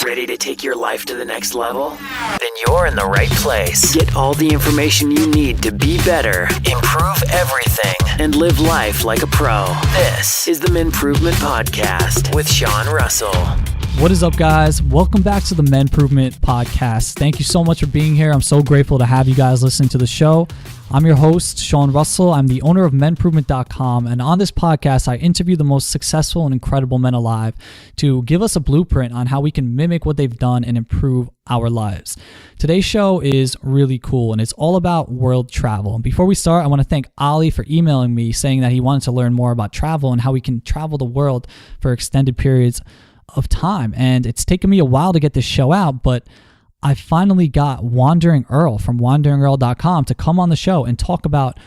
Ready to take your life to the next level? Then you're in the right place. Get all the information you need to be better, improve everything, and live life like a pro. This is the MenProvement Podcast with Sean Russell. What is up, guys? Welcome back to the MenProvement Podcast. Thank you so much for being here. I'm so grateful to have you guys listen to the show. I'm your host, Sean Russell. I'm the owner of MenProvement.com, and on this podcast, I interview the most successful and incredible men alive to give us a blueprint on how we can mimic what they've done and improve our lives. Today's show is really cool, and it's all about world travel. And before we start, I want to thank Ali for emailing me saying that he wanted to learn more about travel and how we can travel the world for extended periods of time. And it's taken me a while to get this show out, but I finally got Wandering Earl from WanderingEarl.com to come on the show and talk about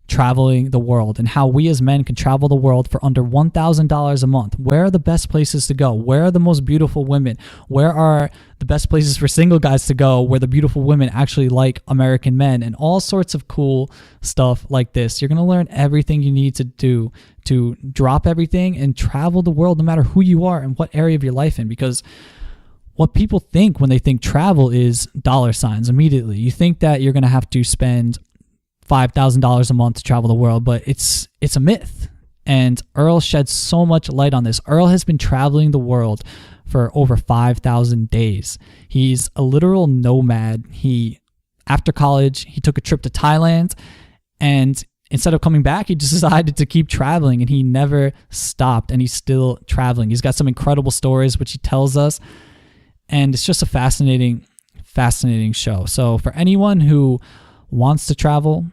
traveling the world and how we as men can travel the world for under $1,000 a month. Where are the best places to go? Where are the most beautiful women? Where are the best places for single guys to go where the beautiful women actually like American men? And all sorts of cool stuff like this. You're going to learn everything you need to do to drop everything and travel the world no matter who you are and what area of your life in, because what people think when they think travel is dollar signs immediately. You think that you're going to have to spend $5,000 a month to travel the world, but it's a myth. And Earl sheds so much light on this. Earl has been traveling the world for over 5,000 days. He's a literal nomad. After college, he took a trip to Thailand, and instead of coming back, he just decided to keep traveling, and he never stopped, and he's still traveling. He's got some incredible stories, which he tells us. And it's just a fascinating show. So for anyone who wants to travel,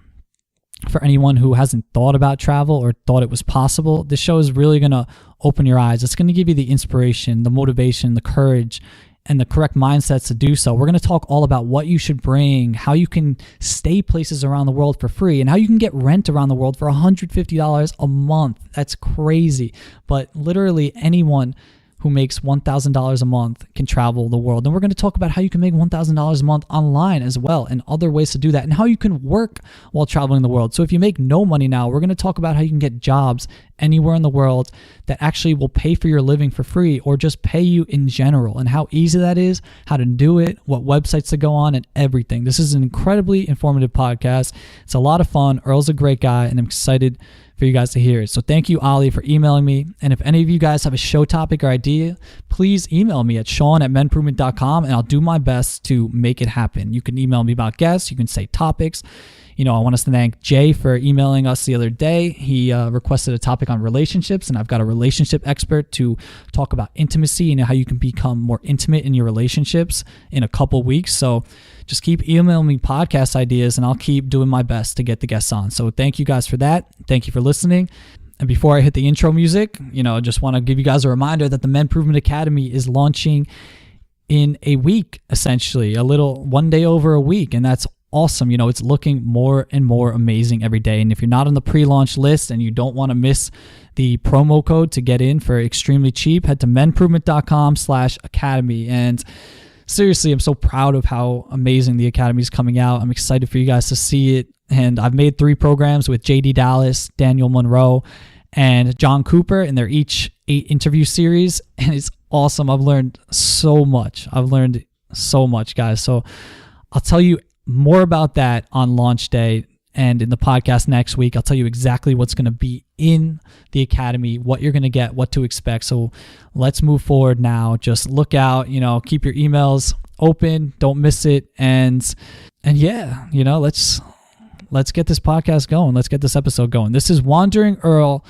for anyone who hasn't thought about travel or thought it was possible, this show is really going to open your eyes. It's going to give you the inspiration, the motivation, the courage, and the correct mindsets to do so. We're going to talk all about what you should bring, how you can stay places around the world for free, and how you can get rent around the world for $150 a month. That's crazy. But literally anyone who makes $1,000 a month can travel the world. And we're going to talk about how you can make $1,000 a month online as well, and other ways to do that, and how you can work while traveling the world. So if you make no money now, we're going to talk about how you can get jobs anywhere in the world that actually will pay for your living for free, or just pay you in general, and how easy that is, how to do it, what websites to go on, and everything. This is an incredibly informative podcast. It's a lot of fun. Earl's a great guy, and I'm excited for you guys to hear it. So thank you, Ali, for emailing me. And if any of you guys have a show topic or idea, please email me at sean@menprovement.com, and I'll do my best to make it happen. You can email me about guests. You can say topics. I want us to thank Jay for emailing us the other day. He requested a topic on relationships, and I've got a relationship expert to talk about intimacy and how you can become more intimate in your relationships in a couple weeks. So just keep emailing me podcast ideas, and I'll keep doing my best to get the guests on. So thank you guys for that. Thank you for listening. And before I hit the intro music, just want to give you guys a reminder that the MenProvement Academy is launching in a week, essentially, one day over a week. And that's awesome. It's looking more and more amazing every day. And if you're not on the pre-launch list and you don't want to miss the promo code to get in for extremely cheap, head to menprovement.com/academy. And seriously, I'm so proud of how amazing the Academy is coming out. I'm excited for you guys to see it. And I've made 3 programs with JD Dallas, Daniel Monroe, and John Cooper, and they're each 8 interview series. And it's awesome. I've learned so much, guys. So I'll tell you more about that on launch day and in the podcast next week. I'll tell you exactly what's going to be in the Academy, what you're going to get, what to expect. So let's move forward now. Just look out, keep your emails open, don't miss it. And yeah, let's get this podcast going. Let's get this episode going. This is Wandering Earl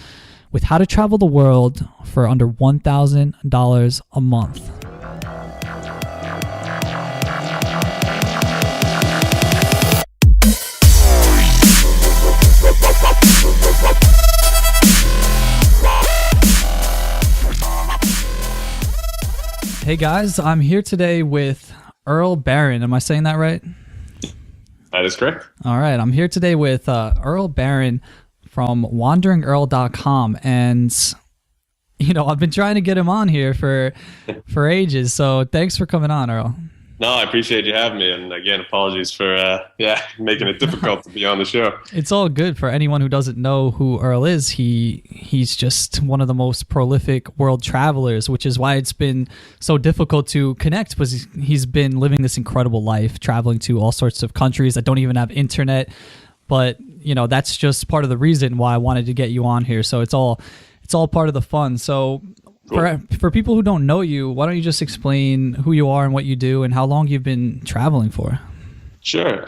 with how to travel the world for under $1,000 a month. Hey guys, I'm here today with Earl Barron. Am I saying that right? That is correct. All right. I'm here today with Earl Barron from WanderingEarl.com. And, I've been trying to get him on here for ages. So thanks for coming on, Earl. No, I appreciate you having me. And again, apologies for making it difficult to be on the show. It's all good. For anyone who doesn't know who Earl is, he's just one of the most prolific world travelers, which is why it's been so difficult to connect, because he's been living this incredible life, traveling to all sorts of countries that don't even have internet. But, that's just part of the reason why I wanted to get you on here. So it's all part of the fun. So cool. For people who don't know you, why don't you just explain who you are and what you do and how long you've been traveling for? Sure.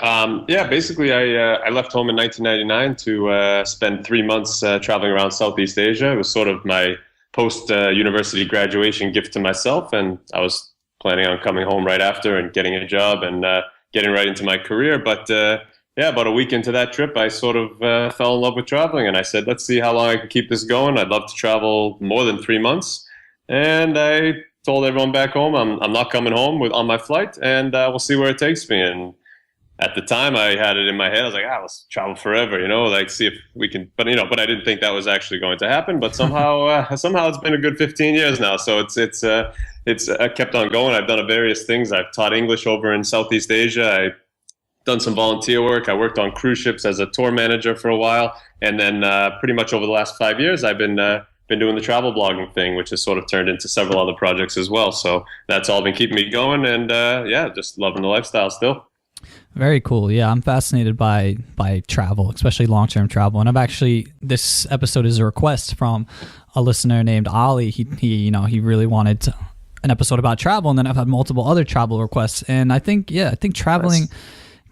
Basically, I left home in 1999 to spend 3 months traveling around Southeast Asia. It was sort of my post-university graduation gift to myself, and I was planning on coming home right after and getting a job and getting right into my career. But about a week into that trip, I sort of fell in love with traveling, and I said, let's see how long I can keep this going. I'd love to travel more than 3 months. And I told everyone back home, I'm not coming home on my flight, and we'll see where it takes me. And at the time, I had it in my head. I was like, let's travel forever, see if we can. But I didn't think that was actually going to happen. But somehow it's been a good 15 years now. So it's kept on going. I've done various things. I've taught English over in Southeast Asia. I've done some volunteer work. I worked on cruise ships as a tour manager for a while, and then pretty much over the last 5 years, I've been doing the travel blogging thing, which has sort of turned into several other projects as well. So that's all been keeping me going, and just loving the lifestyle still. Very cool. Yeah, I'm fascinated by travel, especially long-term travel. And this episode is a request from a listener named Ali. He really wanted an episode about travel, and then I've had multiple other travel requests. And I think traveling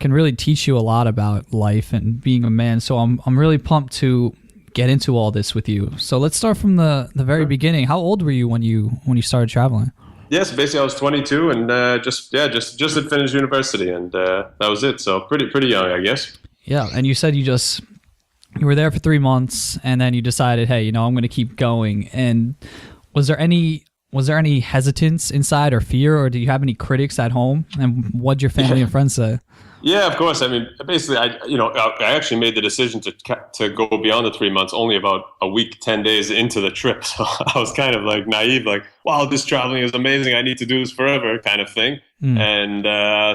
can really teach you a lot about life and being a man. So I'm really pumped to get into all this with you. So let's start from the very beginning. How old were you when you started traveling? Yes, basically I was 22 and just had finished university, and that was it. So pretty young, I guess. Yeah, and you said you were there for 3 months, and then you decided, hey, I'm going to keep going. And was there any hesitance inside or fear, or do you have any critics at home? And what'd your family and friends say? Yeah, of course. I mean, basically, I actually made the decision to go beyond the 3 months only about a week, 10 days into the trip. So I was kind of like naive, like, wow, this traveling is amazing. I need to do this forever kind of thing. And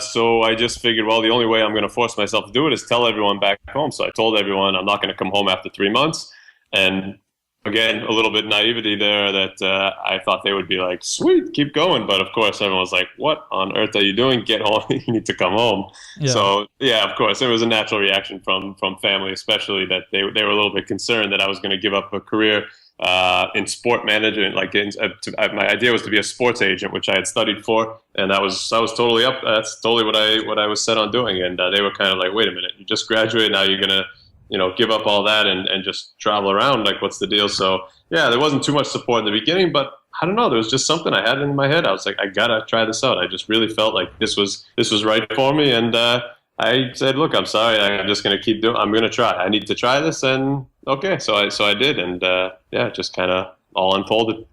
so I just figured, well, the only way I'm going to force myself to do it is tell everyone back home. So I told everyone I'm not going to come home after 3 months. And again, a little bit naivety there that I thought they would be like, sweet, keep going. But of course, everyone was like, what on earth are you doing? Get home. You need to come home. Yeah. So, yeah, of course, there was a natural reaction from family, especially that they were a little bit concerned that I was going to give up a career in sport management. My idea was to be a sports agent, which I had studied for. And I was totally up. That's totally what I was set on doing. And they were kind of like, wait a minute, you just graduated. Now you're going to give up all that and just travel around. Like, what's the deal? So yeah, there wasn't too much support in the beginning, but I don't know. There was just something I had in my head. I was like, I gotta try this out. I just really felt like this was right for me. And I said, look, I'm sorry. I'm just going to keep doing, I'm going to try. I need to try this. And okay. So I did. And it just kind of all unfolded.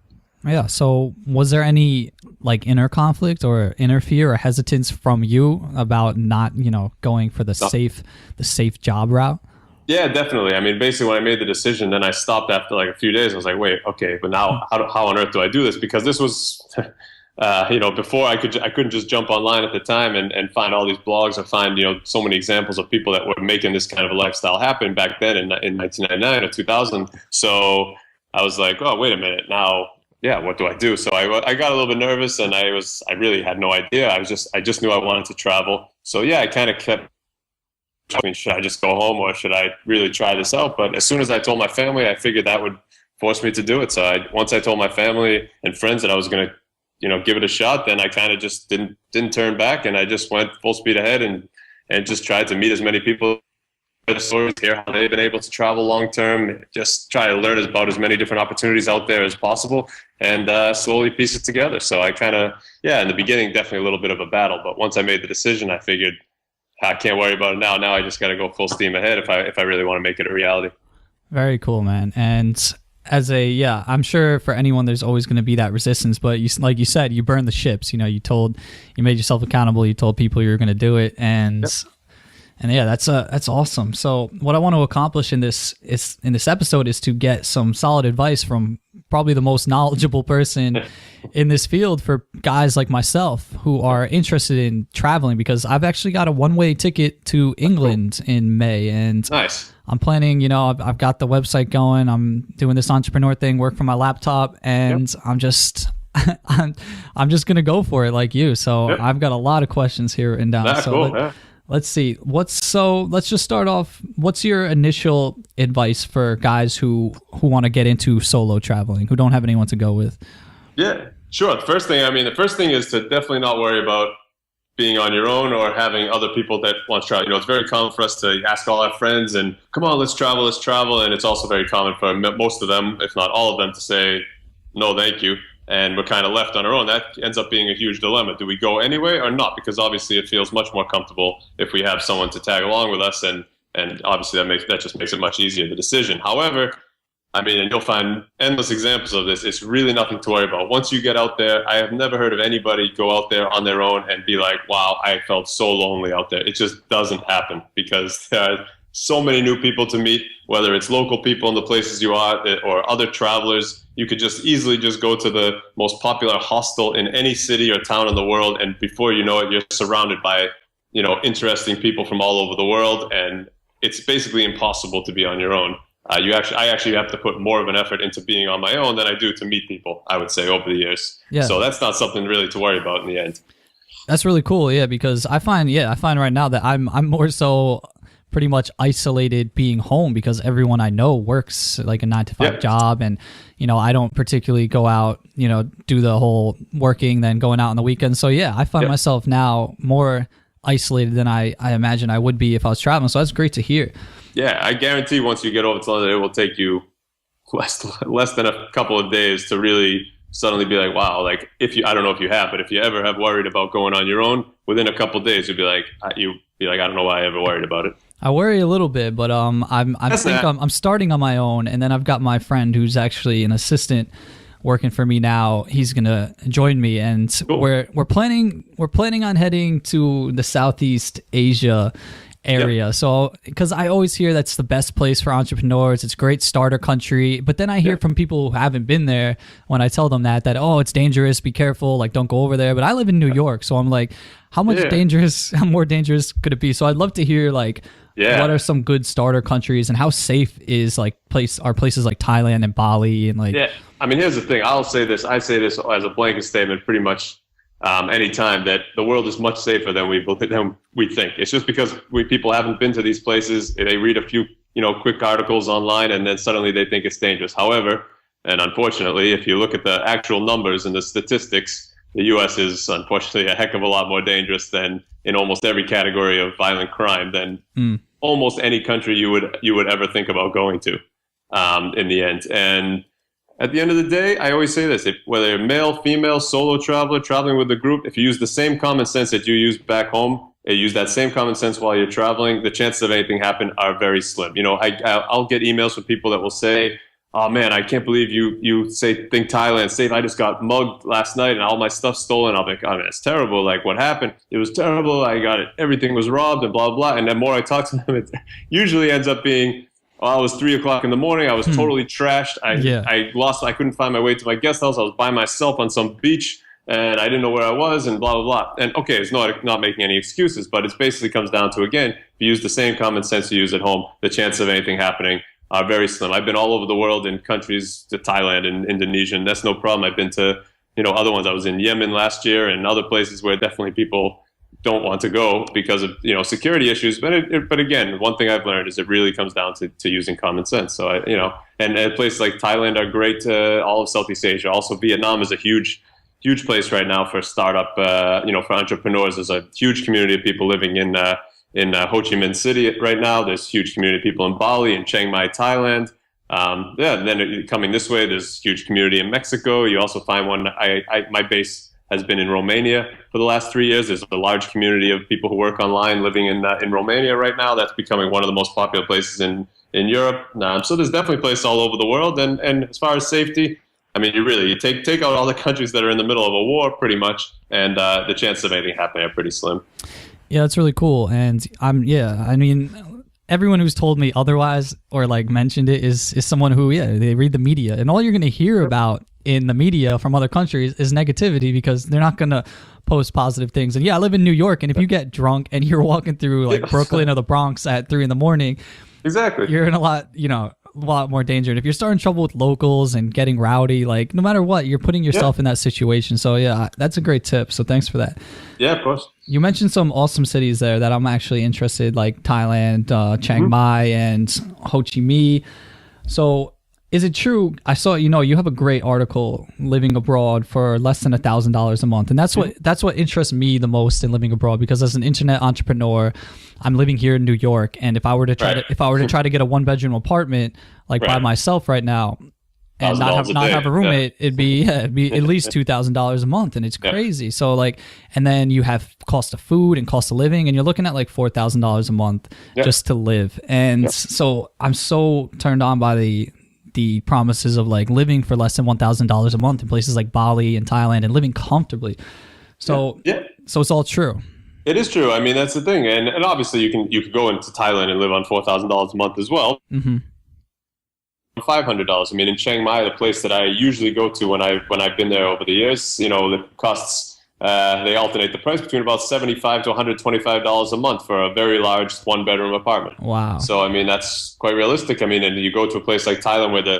Yeah. So was there any inner conflict or inner fear or hesitance from you about not, going for the safe job route? Yeah, definitely. I mean, basically, when I made the decision, then I stopped after a few days. I was like, wait, okay, but now how on earth do I do this? Because this was, before I couldn't just jump online at the time and find all these blogs or find, so many examples of people that were making this kind of a lifestyle happen back then in 1999 or 2000. So I was like, oh, wait a minute now. Yeah, what do I do? So I got a little bit nervous, and I really had no idea. I just knew I wanted to travel. So yeah, I kind of kept, should I just go home or should I really try this out? But as soon as I told my family, I figured that would force me to do it. So once I told my family and friends that I was going to, give it a shot, then I kind of just didn't turn back, and I just went full speed ahead and just tried to meet as many people, stories, hear how they've been able to travel long term, just try to learn about as many different opportunities out there as possible, and slowly piece it together. So I kind of, in the beginning, definitely a little bit of a battle, but once I made the decision, I figured, I can't worry about it now. Now I just got to go full steam ahead if I really want to make it a reality. Very cool, man. And I'm sure for anyone, there's always going to be that resistance, but like you said, you burned the ships, you made yourself accountable. You told people you were going to do it. And yeah, that's awesome. So what I want to accomplish in this episode is to get some solid advice from probably the most knowledgeable person in this field for guys like myself who are interested in traveling, because I've actually got a one-way ticket to England in May, and Nice. I'm planning, I've got the website going. I'm doing this entrepreneur thing, work from my laptop, and I'm just I'm just gonna go for it like you. So I've got a lot of questions here written down. That's cool. Let's see. Let's just start off. What's your initial advice for guys who want to get into solo traveling, who don't have anyone to go with? Yeah, sure. The first thing is to definitely not worry about being on your own or having other people that want to travel. It's very common for us to ask all our friends and come on, let's travel. And it's also very common for most of them, if not all of them, to say, no, thank you. And we're kind of left on our own. That ends up being a huge dilemma. Do we go anyway or not? Because obviously it feels much more comfortable if we have someone to tag along with us, and obviously that just makes it much easier, the decision. However, and you'll find endless examples of this. It's really nothing to worry about. Once you get out there, I have never heard of anybody go out there on their own and be like, wow, I felt so lonely out there. It just doesn't happen, because there are so many new people to meet, whether it's local people in the places you are or other travelers. You could just easily just go to the most popular hostel in any city or town in the world, and before you know it, you're surrounded by, interesting people from all over the world, and it's basically impossible to be on your own. I actually have to put more of an effort into being on my own than I do to meet people, I would say, over the years. Yeah. So that's not something really to worry about in the end. That's really cool, yeah, because I find right now that I'm more so pretty much isolated being home, because everyone I know works like a 9-to-5 job, and I don't particularly go out, do the whole working then going out on the weekends. So I find myself now more isolated than I imagine I would be if I was traveling. So that's great to hear. Yeah, I guarantee once you get over to London, it will take you less than a couple of days to really suddenly be like, wow, like I don't know if you have, but if you ever have worried about going on your own, within a couple of days, you'll be like, I don't know why I ever worried about it. I worry a little bit, but I'm starting on my own, and then I've got my friend who's actually an assistant working for me now. He's gonna join me, and cool. we're planning on heading to the Southeast Asia area. So, because I always hear that's the best place for entrepreneurs, it's a great starter country. But then I hear from people who haven't been there, when I tell them that it's dangerous, be careful, like don't go over there. But I live in New York, so I'm like, how more dangerous could it be? So I'd love to hear what are some good starter countries, and how safe is places like Thailand and Bali and here's the thing. I say this as a blanket statement pretty much any time, that the world is much safer than we think. It's just because people haven't been to these places. They read a few quick articles online, and then suddenly they think it's dangerous. However, and unfortunately, if you look at the actual numbers and the statistics, the U.S. is unfortunately a heck of a lot more dangerous than in almost every category of violent crime than almost any country you would ever think about going to in the end. And at the end of the day, I always say this: whether you're male, female, solo traveler, traveling with a group, if you use the same common sense that you use back home, use that same common sense while you're traveling, the chances of anything happen are very slim. I'll get emails from people that will say, "Oh man, I can't believe you think Thailand's safe. I just got mugged last night and all my stuff's stolen." I'll be like, "Oh man, it's terrible. Like, what happened? It was terrible. I got it. Everything was robbed and blah blah." And the more I talk to them, it usually ends up being, "Oh, it was 3:00 in the morning. I was totally trashed. I couldn't find my way to my guest house. I was by myself on some beach and I didn't know where I was," and blah blah blah. And okay, it's not making any excuses, but it basically comes down to, again, if you use the same common sense you use at home, the chance of anything happening are very slim. I've been all over the world in countries, to Thailand and Indonesia, and that's no problem. I've been to, other ones. I was in Yemen last year and other places where definitely people don't want to go because of, security issues. But again, one thing I've learned is it really comes down to using common sense. So, and places like Thailand are great, all of Southeast Asia. Also, Vietnam is a huge place right now for startup, for entrepreneurs. There's a huge community of people living in Ho Chi Minh City right now. There's huge community of people in Bali and Chiang Mai, Thailand. And then coming this way, there's huge community in Mexico. You also find one. My base has been in Romania for the last 3 years. There's a large community of people who work online living in Romania right now. That's becoming one of the most popular places in Europe. So there's definitely places all over the world. And as far as safety, you take out all the countries that are in the middle of a war pretty much, and the chances of anything happening are pretty slim. Yeah, that's really cool. And everyone who's told me otherwise or like mentioned it is someone who, they read the media, and all you're going to hear about in the media from other countries is negativity, because they're not going to post positive things. And I live in New York, and if you get drunk and you're walking through like Brooklyn or the Bronx at 3 a.m, exactly, you're in a lot more danger. And if you're starting trouble with locals and getting rowdy, like no matter what, you're putting yourself in that situation. So that's a great tip. So thanks for that. Yeah, of course. You mentioned some awesome cities there that I'm actually interested, like Thailand, Chiang Mai, and Ho Chi Minh. So is it true? I saw, you have a great article, living abroad for less than $1,000 a month. And that's what interests me the most in living abroad, because as an internet entrepreneur, I'm living here in New York. And if I were to try to get a 1-bedroom apartment, like by myself right now, and not have a roommate, it'd be at least $2,000 a month, and it's crazy. So like, and then you have cost of food and cost of living, and you're looking at like $4,000 a month just to live. And so I'm so turned on by the promises of like living for less than $1,000 a month in places like Bali and Thailand, and living comfortably. So so it's all true. It is true. I mean, that's the thing, and obviously you could go into Thailand and live on $4,000 a month as well. Mm-hmm. $500. I mean, in Chiang Mai, the place that I usually go to when I've been there over the years, the costs, they alternate the price between about $75 to $125 a month for a very large 1-bedroom apartment. Wow. So, I mean, that's quite realistic. I mean, and you go to a place like Thailand where a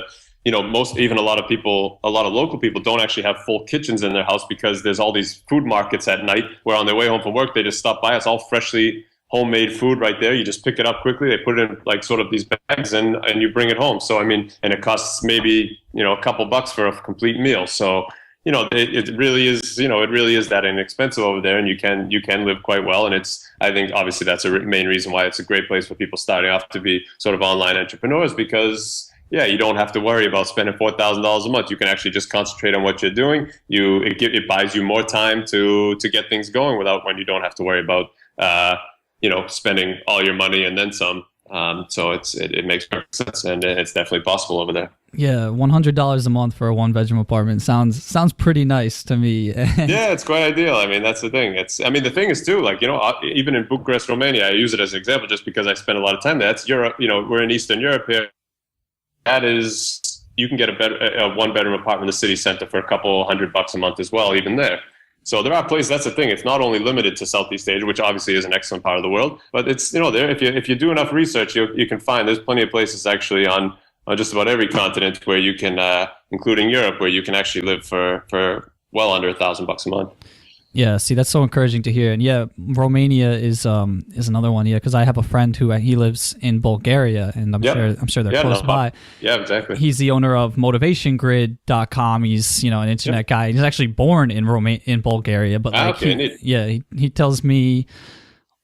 lot of local people don't actually have full kitchens in their house, because there's all these food markets at night where on their way home from work, they just stop by. It's all freshly homemade food right there. You just pick it up quickly. They put it in like sort of these bags and you bring it home. So, I mean, and it costs maybe, a couple bucks for a complete meal. So, it really is that inexpensive over there, and you can live quite well. And I think obviously that's a main reason why it's a great place for people starting off to be sort of online entrepreneurs, because you don't have to worry about spending $4,000 a month. You can actually just concentrate on what you're doing. It buys you more time to get things going when you don't have to worry about, spending all your money and then some. So it makes perfect sense, and it's definitely possible over there. Yeah, $100 a month for a 1-bedroom apartment sounds pretty nice to me. Yeah, it's quite ideal. I mean, that's the thing. The thing is too, like, even in Bucharest, Romania, I use it as an example just because I spend a lot of time there. That's Europe. We're in Eastern Europe here. That is, you can get a 1-bedroom apartment in the city center for a couple $100 a month as well, even there. So there are places. That's the thing. It's not only limited to Southeast Asia, which obviously is an excellent part of the world, but it's there. If you do enough research, you can find there's plenty of places actually on just about every continent where you can, including Europe, where you can actually live for well under $1,000 a month. Yeah, see, that's so encouraging to hear. And Romania is another one. Yeah, because I have a friend who he lives in Bulgaria, and I'm sure they're close by. Yeah, exactly. He's the owner of MotivationGrid.com. He's an internet guy. He's actually born in Bulgaria, but he tells me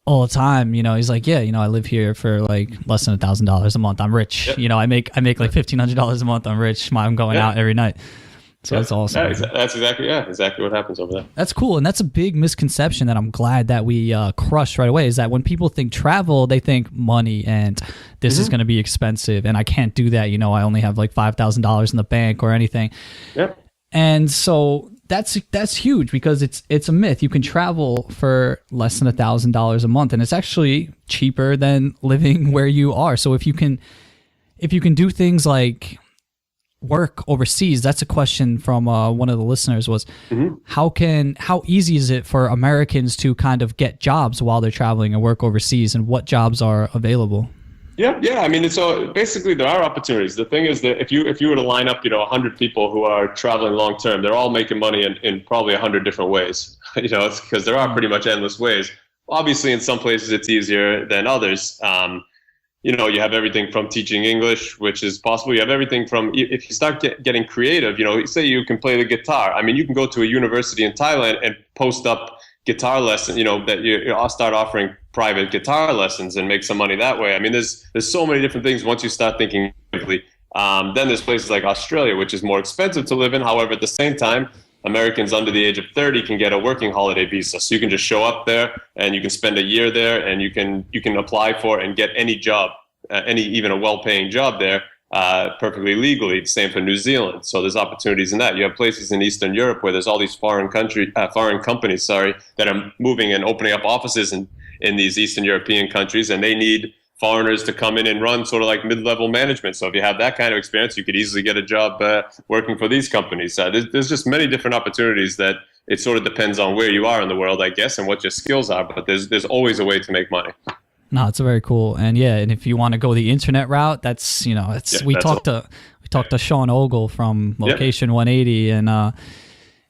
all the time. He's like, I live here for like less than $1,000 a month. I'm rich. Yep. I make like $1,500 a month. I'm rich. I'm going out every night. So that's awesome. That's exactly what happens over there. That's cool. And that's a big misconception that I'm glad that we crushed right away, is that when people think travel, they think money and this is going to be expensive and I can't do that. I only have like $5,000 in the bank or anything. Yep. And so that's huge, because it's a myth. You can travel for less than $1,000 a month, and it's actually cheaper than living where you are. So if you can do things like work overseas, that's a question from one of the listeners was, how easy is it for Americans to kind of get jobs while they're traveling and work overseas, and what jobs are available? Yeah. I mean, so basically there are opportunities. The thing is that if you were to line up, 100 people who are traveling long term, they're all making money in probably 100 different ways. It's because there are pretty much endless ways. Obviously, in some places it's easier than others. You have everything from teaching English, which is possible. You have everything from, if you start getting creative, say you can play the guitar. I mean, you can go to a university in Thailand and post up guitar lessons, that you start offering private guitar lessons and make some money that way. I mean, there's so many different things once you start thinking creatively. Then there's places like Australia, which is more expensive to live in. However, at the same time, Americans under the age of 30 can get a working holiday visa. So you can just show up there and you can spend a year there, and you can apply for and get any job, even a well-paying job there, perfectly legally. Same for New Zealand. So there's opportunities in that. You have places in Eastern Europe where there's all these foreign companies, that are moving and opening up offices in these Eastern European countries, and they need foreigners to come in and run sort of like mid-level management. So if you have that kind of experience, you could easily get a job working for these companies. There's just many different opportunities that it sort of depends on where you are in the world, I guess, and what your skills are. But there's always a way to make money. No, it's very cool. And and if you want to go the internet route, that's, we talked to Sean Ogle from Location 180, and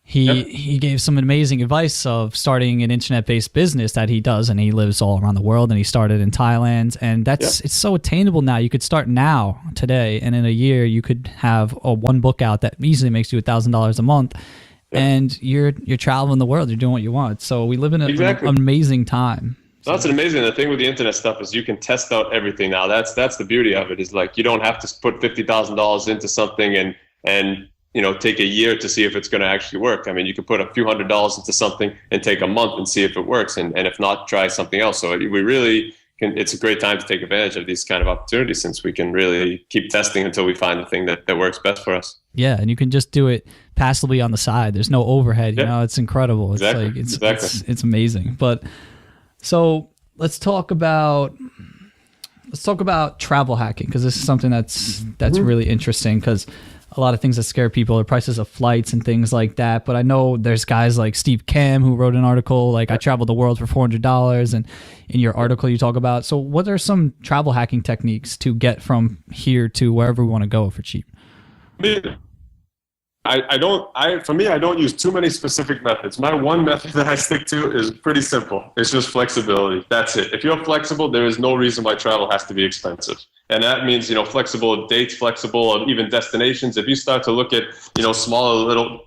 he gave some amazing advice of starting an internet-based business that he does, and he lives all around the world, and he started in Thailand, and it's so attainable now. You could start now, today, and in a year you could have one book out that easily makes you $1,000 a month, and you're traveling the world, you're doing what you want. So we live in an amazing time. So that's amazing. The thing with the internet stuff is you can test out everything now. That's the beauty of it, is like you don't have to put $50,000 into something and take a year to see if it's going to actually work. I mean, you can put a few $100s into something and take a month and see if it works, and if not, try something else. So we really can. It's a great time to take advantage of these kind of opportunities, since we can really keep testing until we find the thing that works best for us. Yeah, and you can just do it passively on the side. There's no overhead. It's incredible. It's it's amazing. But so let's talk about travel hacking, because this is something that's really interesting, because a lot of things that scare people are prices of flights and things like that. But I know there's guys like Steve Kim who wrote an article like I traveled the world for $400, and in your article you talk about. So what are some travel hacking techniques to get from here to wherever we want to go for cheap? I don't use too many specific methods. My one method that I stick to is pretty simple. It's just flexibility. That's it. If you're flexible, there is no reason why travel has to be expensive. And that means, flexible of dates, flexible of even destinations. If you start to look at, smaller little,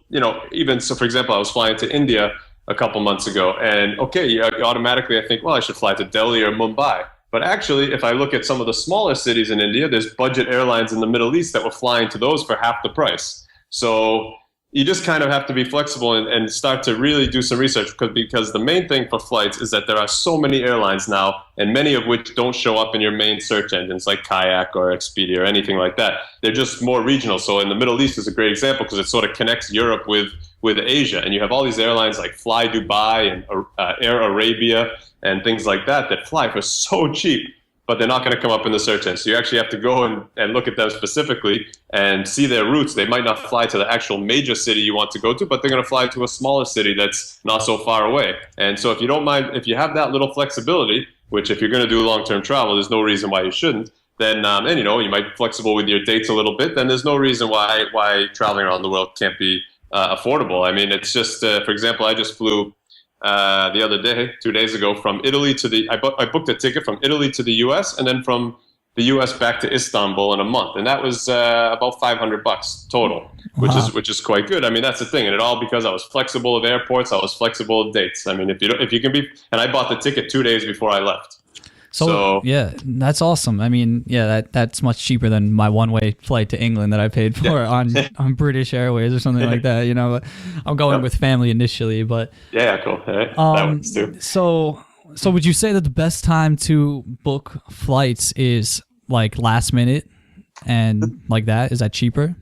even so, for example, I was flying to India a couple months ago, and automatically I think, well, I should fly to Delhi or Mumbai. But actually, if I look at some of the smaller cities in India, there's budget airlines in the Middle East that were flying to those for half the price. So you just kind of have to be flexible and start to really do some research, because the main thing for flights is that there are so many airlines now, and many of which don't show up in your main search engines like Kayak or Expedia or anything like that. They're just more regional. So in the Middle East is a great example, because it sort of connects Europe with Asia, and you have all these airlines like Fly Dubai and Air Arabia and things like that fly for so cheap, but they're not going to come up in the search engine. So you actually have to go and look at them specifically and see their routes. They might not fly to the actual major city you want to go to, but they're going to fly to a smaller city that's not so far away. And so if you don't mind, if you have that little flexibility, which if you're going to do long-term travel, there's no reason why you shouldn't, then you might be flexible with your dates a little bit, then there's no reason why traveling around the world can't be affordable. I mean, it's just, for example, I just flew the other day, 2 days ago, from Italy to I booked a ticket from Italy to the US, and then from the US back to Istanbul in a month, and that was about $500 total, which is quite good. I mean, that's the thing, and it all because I was flexible of airports, I was flexible of dates. I mean, if you can be, and I bought the ticket 2 days before I left. So yeah, that's awesome. I mean, that's much cheaper than my one-way flight to England that I paid for on British Airways or something like that. I'm going with family initially, but cool. Right. That works too. So would you say that the best time to book flights is like last minute and like that? Is that cheaper?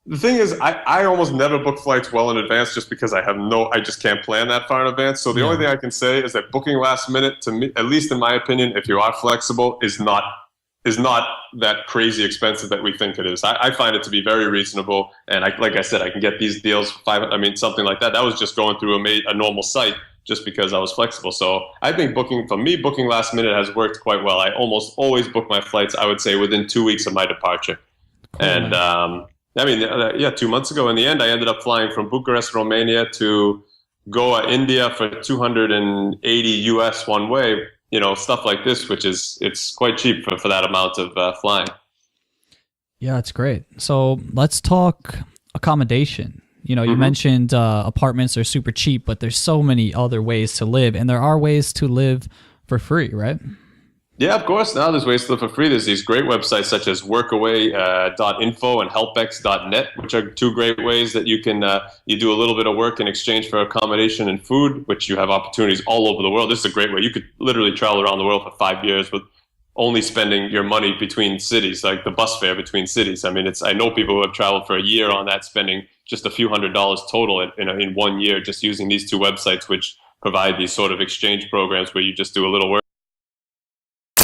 The thing is, I almost never book flights well in advance, just because I just can't plan that far in advance. So the only thing I can say is that booking last minute, to me, at least in my opinion, if you are flexible, is not that crazy expensive that we think it is. I find it to be very reasonable. And like I said, I can get these deals for something like that. That was just going through a normal site, just because I was flexible. So I think booking last minute has worked quite well. I almost always book my flights, I would say, within 2 weeks of my departure. Cool. And 2 months ago, in the end, I ended up flying from Bucharest, Romania to Goa, India for $280 US one way, stuff like this, it's quite cheap for that amount of flying. Yeah, it's great. So let's talk accommodation. You mentioned apartments are super cheap, but there's so many other ways to live, and there are ways to live for free, right? Yeah, of course. Now there's ways to live for free. There's these great websites such as workaway.info and helpex.net, which are two great ways that you can you do a little bit of work in exchange for accommodation and food, which you have opportunities all over the world. This is a great way. You could literally travel around the world for 5 years with only spending your money between cities, like the bus fare between cities. I mean, I know people who have traveled for a year on that, spending just a few $100s total in 1 year, just using these two websites, which provide these sort of exchange programs where you just do a little work.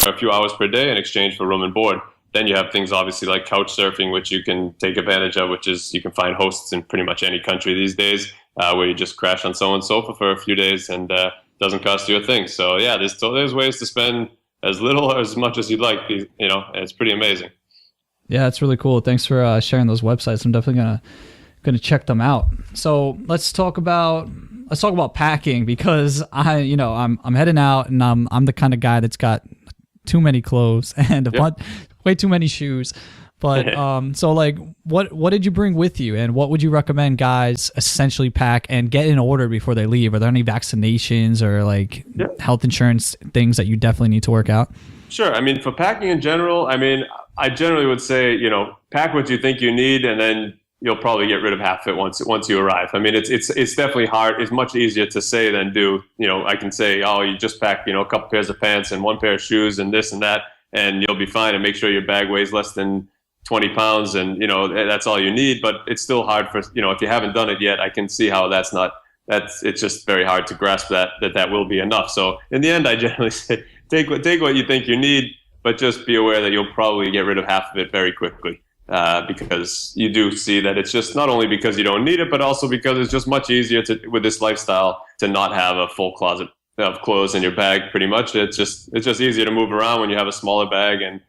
a few hours per day in exchange for room and board. Then you have things obviously like couch surfing, which you can take advantage of, which is you can find hosts in pretty much any country these days, where you just crash on someone's sofa for a few days and doesn't cost you a thing. So yeah, there's ways to spend as little or as much as you'd like. And it's pretty amazing. Yeah, it's really cool. Thanks for sharing those websites. I'm definitely gonna check them out. So let's talk about packing, because I'm heading out and I'm the kind of guy that's got too many clothes and way too many shoes. But so like what did you bring with you, and what would you recommend guys essentially pack and get in order before they leave? Are there any vaccinations or like health insurance things that you definitely need to work out? Sure. I mean, for packing in general, I generally would say, pack what you think you need, and then you'll probably get rid of half of it once you arrive. I mean, it's definitely hard. It's much easier to say than do. I can say, oh, you just pack, a couple pairs of pants and one pair of shoes and this and that, and you'll be fine. And make sure your bag weighs less than 20 pounds, and that's all you need. But it's still hard for if you haven't done it yet. I can see how it's just very hard to grasp that will be enough. So in the end, I generally say take what you think you need, but just be aware that you'll probably get rid of half of it very quickly. Because you do see that it's just not only because you don't need it, but also because it's just much easier with this lifestyle to not have a full closet of clothes in your bag. Pretty much, it's just easier to move around when you have a smaller bag, and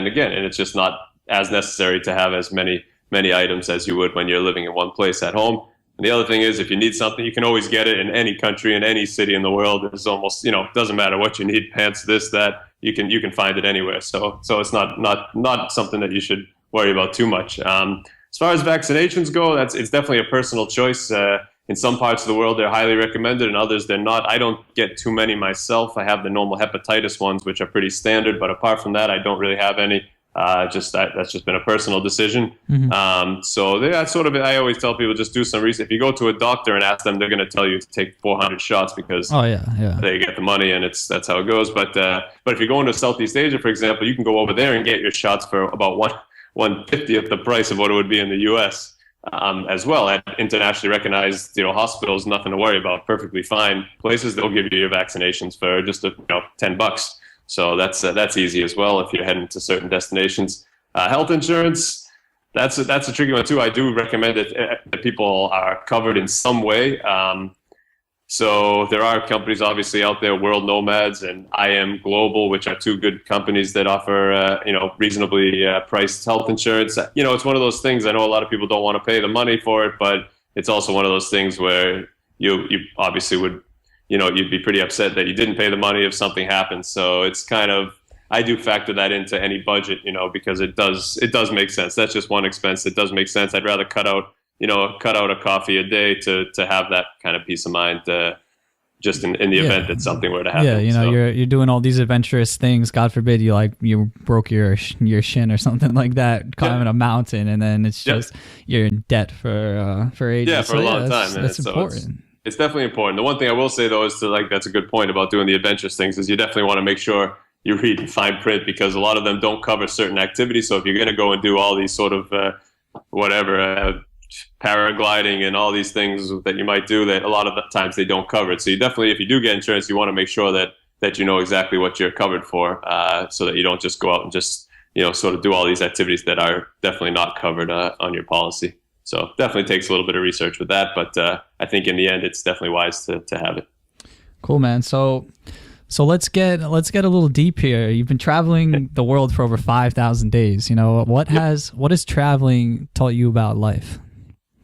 it's just not as necessary to have as many items as you would when you're living in one place at home. And the other thing is, if you need something, you can always get it in any country, in any city in the world. It's almost doesn't matter what you need, pants, this, that. You can find it anywhere. So it's not something that you should worry about too much. As far as vaccinations go, it's definitely a personal choice. In some parts of the world, they're highly recommended, and others they're not. I don't get too many myself. I have the normal hepatitis ones, which are pretty standard, but apart from that, I don't really have any. That's just been a personal decision. Mm-hmm. So that's sort of it. I always tell people, just do some research. If you go to a doctor and ask them, they're going to tell you to take 400 shots because they get the money, and that's how it goes. But if you're going to Southeast Asia, for example, you can go over there and get your shots for about 1/50th the price of what it would be in the U.S. As well. At internationally recognized hospitals, nothing to worry about, perfectly fine places. They'll give you your vaccinations for just $10. So that's easy as well if you're heading to certain destinations. Health insurance, that's a tricky one too. I do recommend that people are covered in some way. So there are companies obviously out there, World Nomads and I Am Global, which are two good companies that offer reasonably priced health insurance. It's one of those things. I know a lot of people don't want to pay the money for it, but it's also one of those things where you obviously would you'd be pretty upset that you didn't pay the money if something happens. So it's kind of, I do factor that into any budget, because it does make sense. That's just one expense. It does make sense. I'd rather cut out a coffee a day to have that kind of peace of mind, just in the event that something were to happen. Yeah, you're doing all these adventurous things. God forbid you broke your shin or something like that, climbing a mountain, and then it's just you're in debt for ages. Yeah, for a long time. That's important. It's definitely important. The one thing I will say though is that's a good point about doing the adventurous things, is you definitely want to make sure you read the fine print, because a lot of them don't cover certain activities. So if you're going to go and do all these sort of paragliding and all these things that you might do, that a lot of the times they don't cover it. So you definitely, if you do get insurance, you want to make sure that you know exactly what you're covered for, so that you don't just go out and just sort of do all these activities that are definitely not covered on your policy. So definitely takes a little bit of research with that, but I think in the end it's definitely wise to have it. Cool, man. So let's get a little deep here. You've been traveling the world for over 5,000 days. What has traveling taught you about life?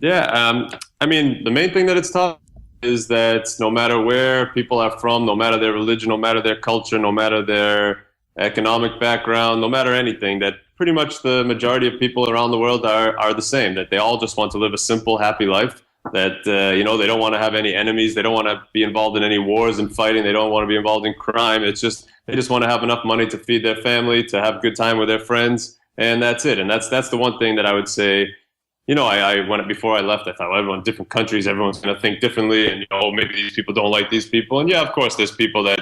Yeah, I mean, the main thing that it's taught is that no matter where people are from, no matter their religion, no matter their culture, no matter their economic background, no matter anything, that pretty much the majority of people around the world are the same, that they all just want to live a simple, happy life, that, they don't want to have any enemies. They don't want to be involved in any wars and fighting. They don't want to be involved in crime. It's just, they just want to have enough money to feed their family, to have a good time with their friends. And that's it. And that's the one thing that I would say, before I left, I thought, well, everyone in different countries, everyone's going to think differently. And, maybe these people don't like these people. And yeah, of course, there's people that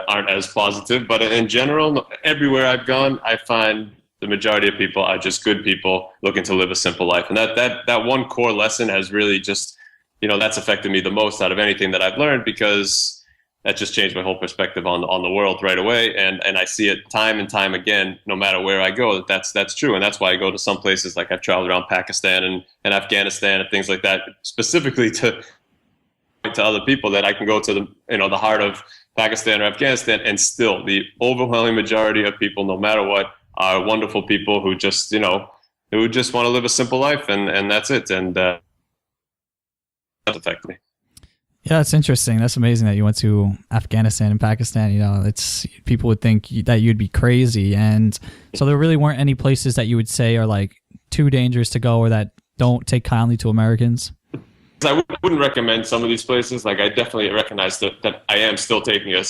aren't as positive. But in general, everywhere I've gone, I find the majority of people are just good people looking to live a simple life. And that one core lesson has really just, that's affected me the most out of anything that I've learned, because, that just changed my whole perspective on the world right away. And I see it time and time again, no matter where I go, that's true. And that's why I go to some places, like I've traveled around Pakistan and Afghanistan and things like that, specifically to other people, that I can go to the heart of Pakistan or Afghanistan, and still the overwhelming majority of people, no matter what, are wonderful people who just, who just want to live a simple life, and that's it. And that affected me. Yeah, it's interesting. That's amazing that you went to Afghanistan and Pakistan. It's people would think that you'd be crazy, and so there really weren't any places that you would say are like too dangerous to go or that don't take kindly to Americans. I wouldn't recommend some of these places. Like, I definitely recognize that I am still taking a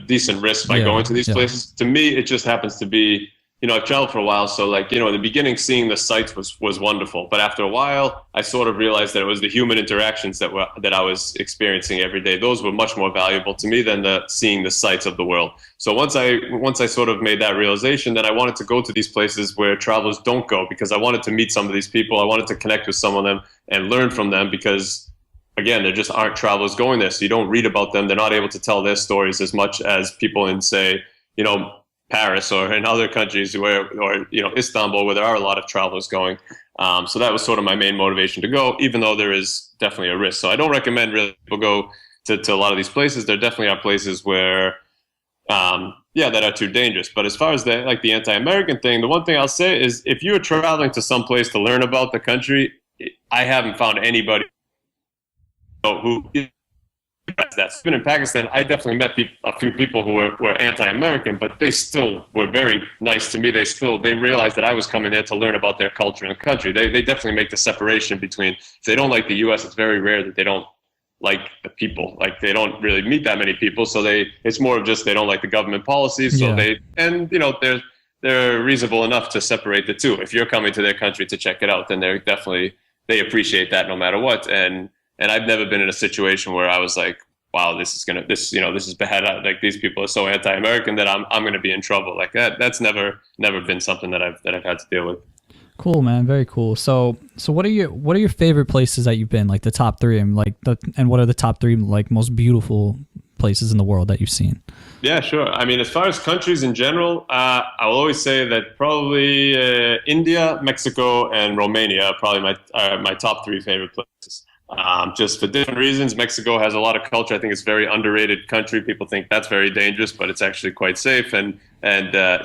decent risk by going to these places. To me, it just happens to be, I've traveled for a while. So like, in the beginning, seeing the sights was wonderful. But after a while, I sort of realized that it was the human interactions that I was experiencing every day. Those were much more valuable to me than seeing the sights of the world. So once I sort of made that realization, then I wanted to go to these places where travelers don't go, because I wanted to meet some of these people. I wanted to connect with some of them and learn from them, because again, there just aren't travelers going there. So you don't read about them. They're not able to tell their stories as much as people in, say, Paris or in other countries or Istanbul, where there are a lot of travelers going. So that was sort of my main motivation to go, even though there is definitely a risk. So I don't recommend really people go to a lot of these places. There definitely are places where, that are too dangerous. But as far as the anti-American thing, the one thing I'll say is, if you're traveling to some place to learn about the country, I haven't found anybody who that's been in Pakistan. I definitely met a few people who were anti-American, but they still were very nice to me. They realized that I was coming there to learn about their culture and country. They definitely make the separation between, if they don't like the U.S., it's very rare that they don't like the people. Like, they don't really meet that many people, so it's more of just they don't like the government policies. So they're reasonable enough to separate the two. If you're coming to their country to check it out, then they appreciate that no matter what. And I've never been in a situation where I was like, wow, this is bad. Like, these people are so anti-American that I'm going to be in trouble. Like that. That's never been something that I've had to deal with. Cool, man. Very cool. So what are your favorite places that you've been? Like the top three, and what are the top three like most beautiful places in the world that you've seen? Yeah, sure. I mean, as far as countries in general, I will always say that probably India, Mexico, and Romania are probably my top three favorite places. Just for different reasons. Mexico has a lot of culture. I think it's a very underrated country. People think that's very dangerous, but it's actually quite safe. And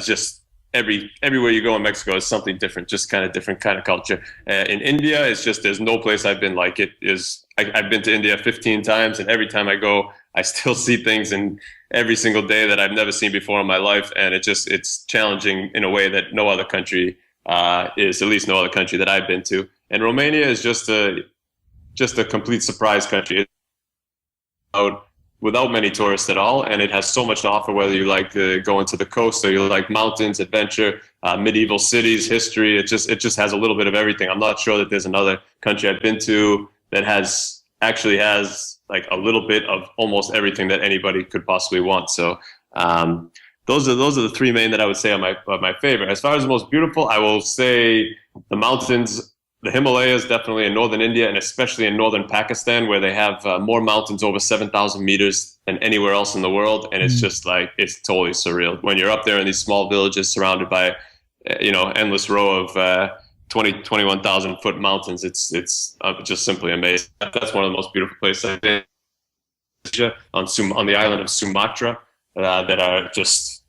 just everywhere you go in Mexico is something different, just kind of different kind of culture. In India, it's just, there's no place I've been like it is. I've been to India 15 times, and every time I go, I still see things in every single day that I've never seen before in my life. And it's challenging in a way that no other country is, at least no other country that I've been to. And Romania is just a complete surprise country. Without many tourists at all, and it has so much to offer, whether you like going to the coast or you like mountains, adventure, medieval cities, history. It just has a little bit of everything. I'm not sure that there's another country I've been to that actually has like a little bit of almost everything that anybody could possibly want. So those are the three main that I would say are my favorite. As far as the most beautiful, I will say the mountains. The Himalayas, definitely in northern India, and especially in northern Pakistan, where they have more mountains over 7,000 meters than anywhere else in the world. And it's just like, it's totally surreal. When you're up there in these small villages surrounded by, endless row of 21,000 foot mountains, it's just simply amazing. That's one of the most beautiful places I've been. On the island of Sumatra, that are just,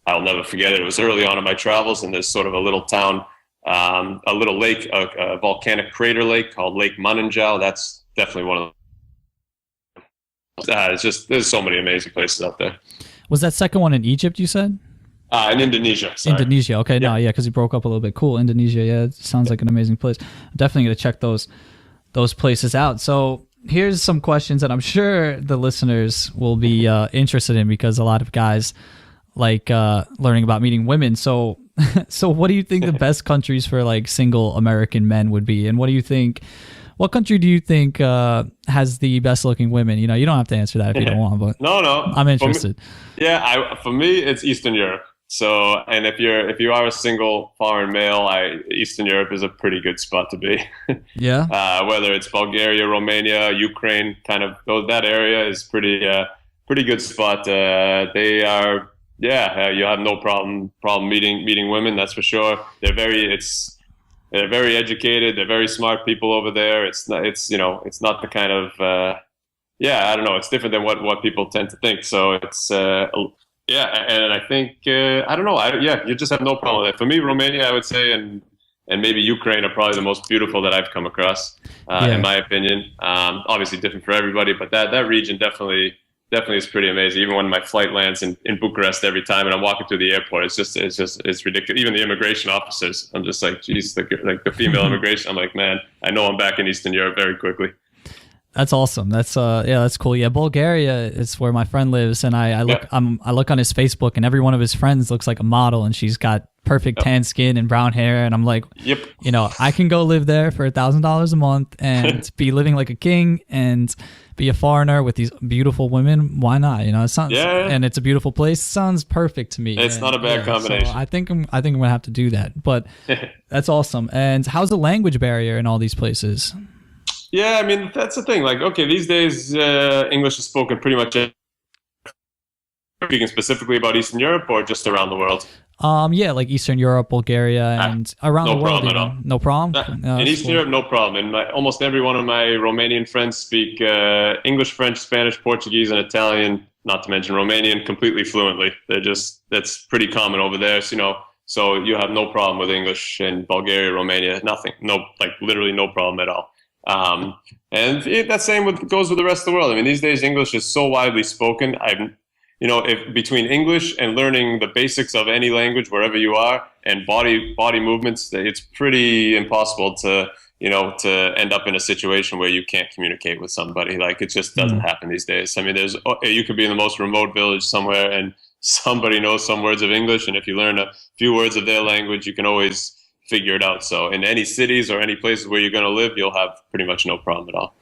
I'll never forget it. It was early on in my travels, and there's sort of a little town, a little lake, a volcanic crater lake called Lake Mananjal. That's definitely one of them. There's so many amazing places out there. Was that second one in Egypt, you said? In Indonesia. Sorry. Indonesia. Okay. Yeah. No, yeah, because you broke up a little bit. Cool. Indonesia. Yeah, it sounds like an amazing place. I'm definitely going to check those places out. So here's some questions that I'm sure the listeners will be interested in, because a lot of guys like learning about meeting women. So what do you think the best countries for like single American men would be? And what country do you think has the best looking women? You don't have to answer that if you don't want, but no, I'm interested. For me, it's Eastern Europe. So, and if you are a single foreign male, Eastern Europe is a pretty good spot to be. Yeah. Whether it's Bulgaria, Romania, Ukraine, kind of that area is pretty pretty good spot. They are, you have no problem meeting women. That's for sure. They're very educated. They're very smart people over there. It's not the kind of, I don't know. It's different than what people tend to think. So it's, and I think, I don't know. You just have no problem with it. For me, Romania, I would say, and maybe Ukraine are probably the most beautiful that I've come across, in my opinion. Obviously different for everybody, but that region definitely is pretty amazing. Even when my flight lands in Bucharest every time and I'm walking through the airport, it's ridiculous. Even the immigration officers, I'm just like, geez, like the female immigration, I'm like, man, I know I'm back in Eastern Europe very quickly. That's awesome. That's cool. Yeah, Bulgaria is where my friend lives, and I look on his Facebook, and every one of his friends looks like a model, and she's got perfect tan skin and brown hair, and I'm like, yep. I can go live there for $1,000 a month and be living like a king and be a foreigner with these beautiful women. Why not? It sounds, and it's a beautiful place. Sounds perfect to me. It's not a bad combination. So I think I'm gonna have to do that. But that's awesome. And how's the language barrier in all these places? Yeah, I mean, that's the thing. Like, okay, these days, English is spoken pretty much. Speaking specifically about Eastern Europe or just around the world? Like Eastern Europe, Bulgaria, and around the world. No problem at all. No problem? In Eastern Europe, no problem. And almost every one of my Romanian friends speak English, French, Spanish, Portuguese, and Italian, not to mention Romanian, completely fluently. That's pretty common over there. So you have no problem with English in Bulgaria, Romania, nothing. Literally no problem at all. And that same goes with the rest of the world. I mean, these days English is so widely spoken. If between English and learning the basics of any language wherever you are and body movements, it's pretty impossible to end up in a situation where you can't communicate with somebody. Like, it just doesn't happen these days. I mean, you could be in the most remote village somewhere and somebody knows some words of English, and if you learn a few words of their language, you can always figure it out. So in any cities or any places where you're going to live, you'll have pretty much no problem at all.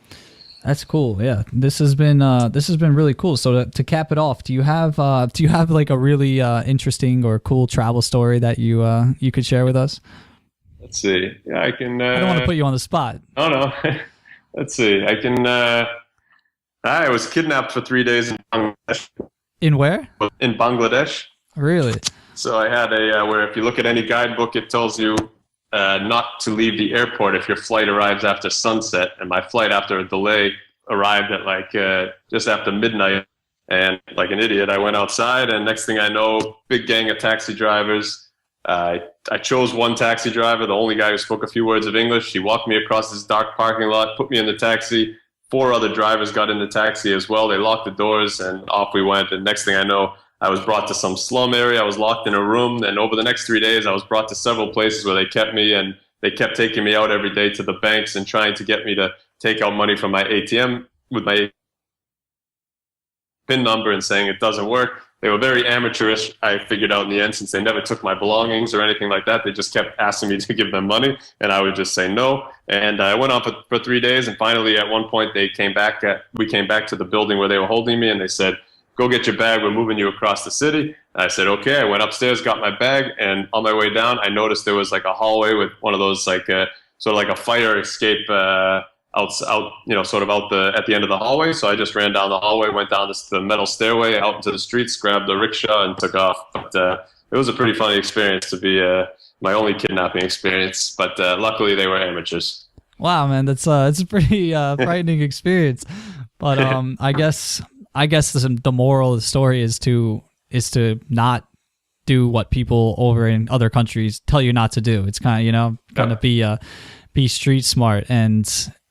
That's cool. Yeah, this has been really cool. So to cap it off, do you have like a really interesting or cool travel story that you could share with us? Let's see. Yeah, I can. I don't want to put you on the spot. Oh no. Let's see. I can. I was kidnapped for 3 days in Bangladesh. In where? In Bangladesh. Really? So I had where if you look at any guidebook, it tells you not to leave the airport if your flight arrives after sunset. And my flight, after a delay, arrived at just after midnight. And like an idiot, I went outside, and next thing I know, big gang of taxi drivers. I chose one taxi driver, the only guy who spoke a few words of English. He walked me across this dark parking lot, put me in the taxi. 4 other drivers got in the taxi as well. They locked the doors, and off we went. And next thing I know, I was brought to some slum area. I was locked in a room. And over the next 3 days, I was brought to several places where they kept me, and they kept taking me out every day to the banks and trying to get me to take out money from my ATM with my PIN number and saying it doesn't work. They were very amateurish, I figured out in the end, since they never took my belongings or anything like that. They just kept asking me to give them money, and I would just say no. And I went on for 3 days, and finally at one point we came back to the building where they were holding me, and they said, "Go get your bag, we're moving you across the city." And I said, okay. I went upstairs, got my bag, and on my way down, I noticed there was like a hallway with one of those sort of like a fire escape at the end of the hallway. So I just ran down the hallway, went down the metal stairway out into the streets, grabbed the rickshaw, and took off. But it was a pretty funny experience to be my only kidnapping experience. But luckily, they were amateurs. Wow, man, it's a pretty frightening experience. But I guess the moral of the story is to not do what people over in other countries tell you not to do. It's kind of be street smart,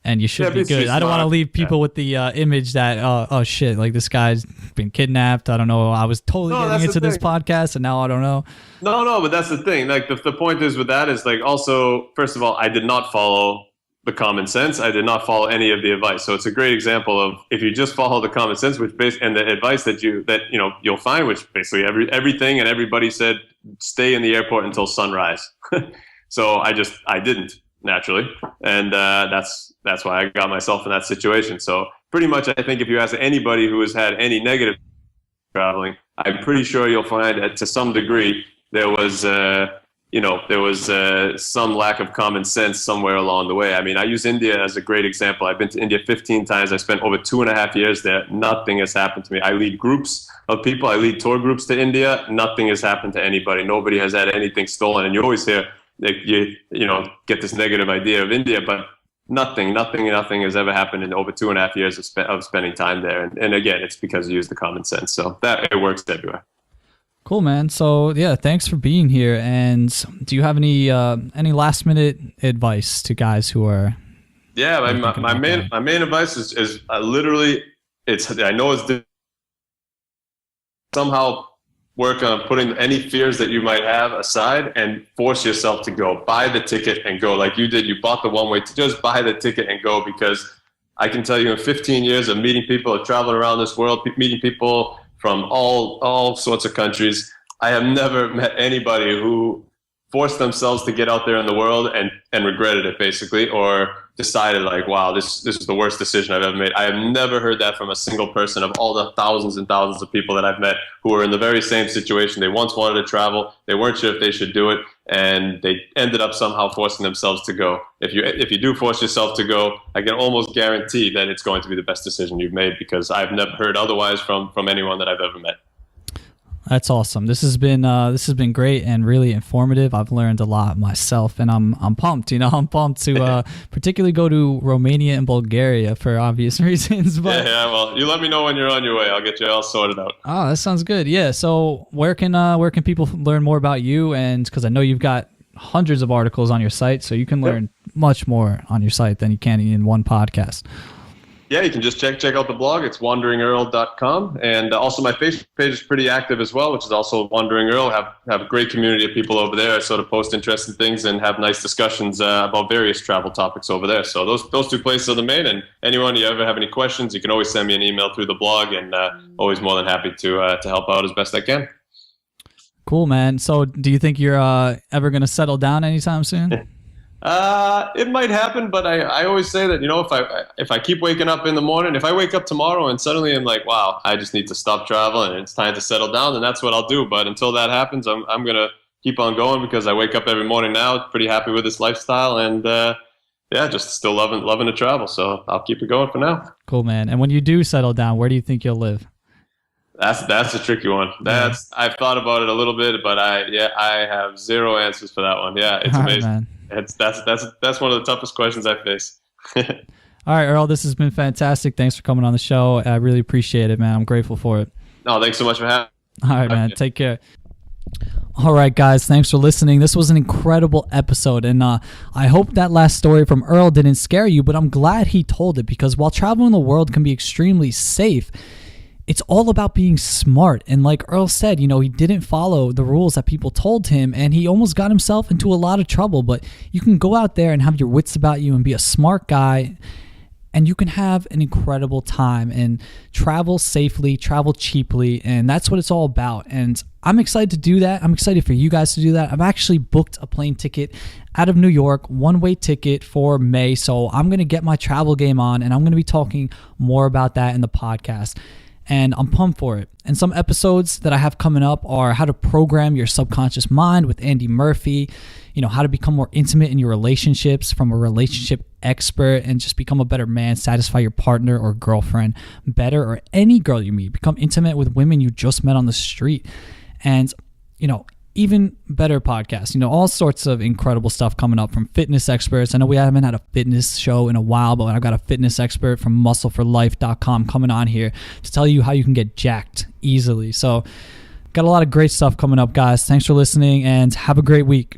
and you should be good. I don't want to leave people with the image that oh shit, like this guy's been kidnapped. I don't know. I was totally getting into this podcast, and now I don't know. No, but that's the thing. Like the point is with that is like, also, first of all, I did not follow the common sense. I did not follow any of the advice. So it's a great example of, if you just follow the common sense, and the advice that you'll find, which basically everything and everybody said, stay in the airport until sunrise. So I didn't, naturally, and that's why I got myself in that situation. So pretty much, I think if you ask anybody who has had any negative traveling, I'm pretty sure you'll find that to some degree there was there was some lack of common sense somewhere along the way. I mean, I use India as a great example. I've been to India 15 times. I spent over 2.5 years there. Nothing has happened to me. I lead groups of people. I lead tour groups to India. Nothing has happened to anybody. Nobody has had anything stolen. And you always hear, you get this negative idea of India, but nothing has ever happened in over 2.5 years of spending time there. And again, it's because you use the common sense. So that it works everywhere. Cool, man. So yeah, thanks for being here. And do you have any last minute advice to guys who are? Yeah, my main advice is literally, I know it's somehow work on putting any fears that you might have aside and force yourself to go. Buy the ticket and go, like you did. You bought the one-way to just buy the ticket and go, because I can tell you in 15 years of meeting people, of traveling around this world, meeting people from all sorts of countries, I have never met anybody who forced themselves to get out there in the world and regretted it, basically, or decided like, wow, this is the worst decision I've ever made. I have never heard that from a single person of all the thousands and thousands of people that I've met who are in the very same situation. They once wanted to travel, they weren't sure if they should do it, and they ended up somehow forcing themselves to go. If you do force yourself to go, I can almost guarantee that it's going to be the best decision you've made, because I've never heard otherwise from anyone that I've ever met. That's awesome. This has been great and really informative. I've learned a lot myself, and I'm pumped. I'm pumped to particularly go to Romania and Bulgaria for obvious reasons. But yeah. Well, you let me know when you're on your way. I'll get you all sorted out. Oh, that sounds good. Yeah. So where can people learn more about you? And because I know you've got hundreds of articles on your site, so you can learn much more on your site than you can in one podcast. Yeah, you can just check out the blog. It's wanderingearl.com. And also my Facebook page is pretty active as well, which is also Wandering Earl. Have a great community of people over there. I sort of post interesting things and have nice discussions about various travel topics over there. So those two places are the main. And anyone, you ever have any questions, you can always send me an email through the blog, and always more than happy to help out as best I can. Cool, man. So do you think you're ever going to settle down anytime soon? It might happen, but I always say that, if I keep waking up in the morning, if I wake up tomorrow and suddenly I'm like, wow, I just need to stop traveling and it's time to settle down, then that's what I'll do. But until that happens, I'm going to keep on going, because I wake up every morning now pretty happy with this lifestyle, and just still loving to travel. So I'll keep it going for now. Cool, man. And when you do settle down, where do you think you'll live? That's a tricky one. I've thought about it a little bit, but I have zero answers for that one. Yeah, it's amazing. Man. That's one of the toughest questions I face. All right, Earl, this has been fantastic. Thanks for coming on the show. I really appreciate it, man. I'm grateful for it. No, thanks so much for having me. All right, man. Take care. All right, guys. Thanks for listening. This was an incredible episode, and I hope that last story from Earl didn't scare you, but I'm glad he told it, because while traveling the world can be extremely safe, it's all about being smart. And like Earl said, he didn't follow the rules that people told him, and he almost got himself into a lot of trouble. But you can go out there and have your wits about you and be a smart guy, and you can have an incredible time and travel safely, travel cheaply, and that's what it's all about. And I'm excited to do that. I'm excited for you guys to do that. I've actually booked a plane ticket out of New York, one-way ticket for May, so I'm going to get my travel game on, and I'm going to be talking more about that in the podcast. And I'm pumped for it. And some episodes that I have coming up are how to program your subconscious mind with Andy Murphy, how to become more intimate in your relationships from a relationship expert, and just become a better man, satisfy your partner or girlfriend better, or any girl you meet, become intimate with women you just met on the street. And, even better podcasts, all sorts of incredible stuff coming up from fitness experts. I know we haven't had a fitness show in a while, but I've got a fitness expert from muscleforlife.com coming on here to tell you how you can get jacked easily. So got a lot of great stuff coming up, guys. Thanks for listening, and have a great week.